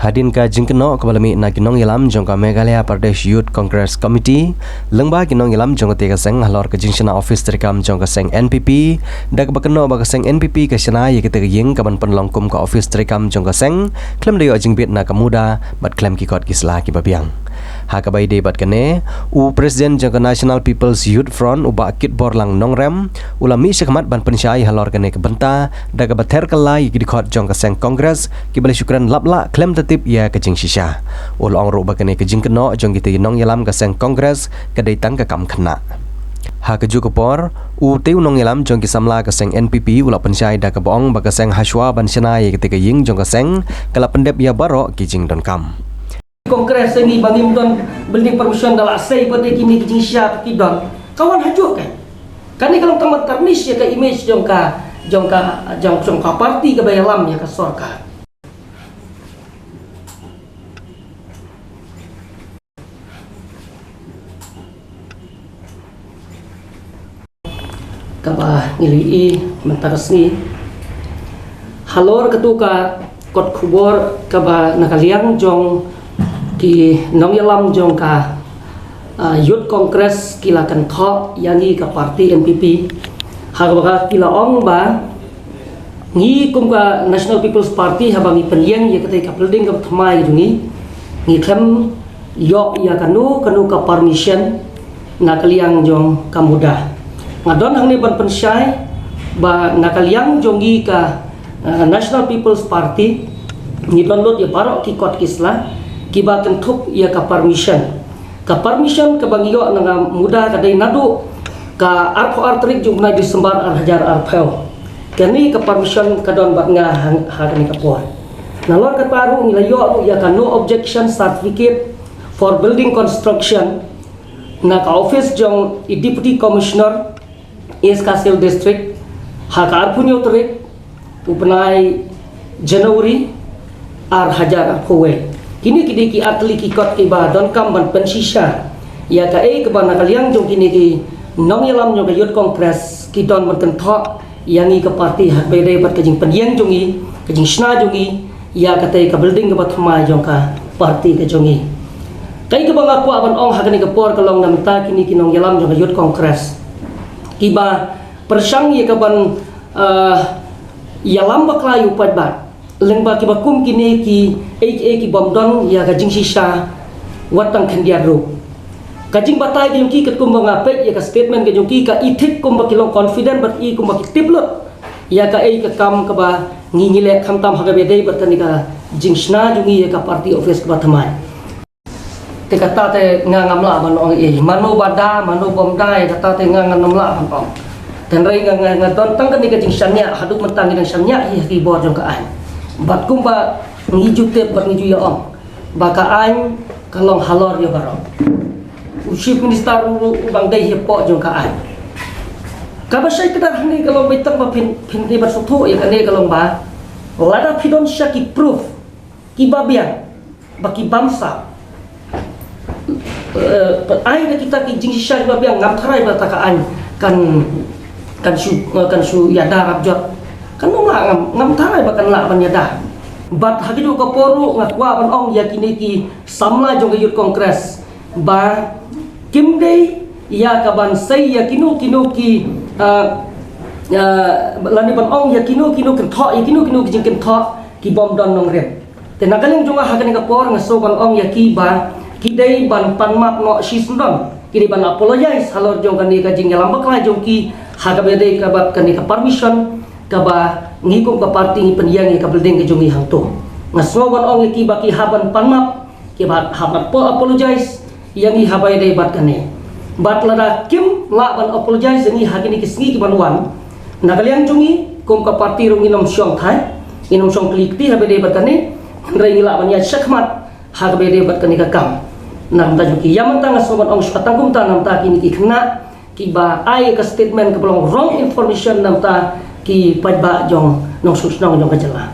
Hadin ka jingkeno kabalami na kinong ilam jongka Meghalaya Pradesh Youth Congress Committee lengba kinong ilam jongka tiga seng halor ke jingshana office terikam jongka seng NPP dak bakeno baka seng NPP ka shana ye kita ying kaban penlongkum ka office terikam jongka seng klem deyo jingbit na kamuda bat klem kikot kisla ki babiang ha ka bai de bat kane u president jongka National People's Youth Front u bakit borlang nongrem ulami syakmat ban pensyai halor kane ke benta dak bater kala ye dikot jongka seng Congress ki bali syukran lapla klem tip ya kejing shisha ulong ro bakane kejing keno jong kita nong yalam ka seng Congress kadai tang ka kam khna ha keju kopor u teu nong yalam jong ki samla ka seng NPP ula pensyai da ka bong ba ka seng haswa ban shana ye ketika ying jong ka seng kala pendep ya baro kijing don kam Kongres ini bangim don building permission dala sei pada kini kijing shisha ki don kawan hajuk kan ni kalau tamat tarnish ya ka image jong ka parti ka bayalam ya ka sorka kaba ngili mentaresni halor ketuka kot kubor kaba nakaliang jong ki nongyalam jong ka youth congress kilakan tho yangi ka parti NPP hagaba kila ong ba ngi kum ka National People's Party habangi penyeng ya ketai ka building ka thamai jungi ngi khem yok ya kanu ka permission nakaliang jong kamuda ngadon hang ni ban pensyai ba nakaliang jongi ka National People's Party ni download ya barok ki kot kisla ki ba kentuk ya ka permission ka bangiyo nga muda kadai nadu ka arpo artrik jungna di sembar hajar arpel kani ka permission kadon ba nga hagani ka por nalor ka paru nilayo ya ka no objection certificate for building construction na ka office jong deputy commissioner East Kasil District hakar punyo terik upenai Januari ar hajar kowe kini ki atli ki kot ki ba don kam ban pensisha ya ka ke ban nakaliang jong kini ki nong yalam jong youth congress ki don ban kenthok yangi ke parti hak bede bat kejing penyeng jongi kejing shna jongi ya ka te ka building ke bathma jong ka parti ke jongi kai ke bang aku aban ong hakani ke por kalong namta kini ki nong yalam jong youth congress kiba persang ye kaban yalam baklayu padbat lengba kiba kum kini ki ki bomdon ya gajing sisa watang khandiaru kajing batai ki yungki ket kum bangape ya ka statement ke yungki ka ithik kum bakilong confident bat i kum bakitiplot ya ka ka kam ka ba ngingile khamtam hagabe dei batani ka jingsna jungi ya ka party office ka thamai te kata te ngamla ban ong manu bada manu bomdai kata te ngamla ban ong dan rai ngadon tang kan ni kajing syanya haduk mentang ni syanya hi ki bor jong ka ai bat kumba ngiju te bat ngiju ya ong baka ai kalong halor yo baro chief minister bang dai hi po jong ka ai ka ba sai kedar ni kalong bitang ba pin ni bat sotho ya kan ni kalong ba lada pidon syaki proof ki babian baki bangsa ai na kita ki jing shisha ba biang ngam tharai ba ta ka an kan su yada rabjot kan ngam tharai ba kan la ban yada bat hagidu ka poru ngakwa ban ong yakini ki samla jong youth congress ba kimdei ya ka ban sai yakinu ki lani ban ong yakinu kan tho yakinu ki jing kan tho ki bom don nong rem te nagaleng jonga hakani ka por ngaso ban ong yaki ba kidai ban panmak no sisundon kini ban apologize halor jong kan ka jing yalam bakla jong ki hagabe dei ka bat kan ka permission ka ba ngikum ka parti penyang ka building ka jong hang to ngaso ban ong ki baki haban panmak ki ba haban po apologize yang i habai dei bat kan bat lada kim la ban apologize ni hagini ki sngi ki ban wan nagaliang jongi kum ka parti rong inom syong thai inom syong klik ti habai dei bat kan rai la ban ya shakmat hak bede bat kanika kam nam ta juki yaman tanga sobat ong syatang kum ta nam ta kini ki khna ki ba ai ka statement ka belong wrong information nam ta ki padba jong nong susnong jong ka jala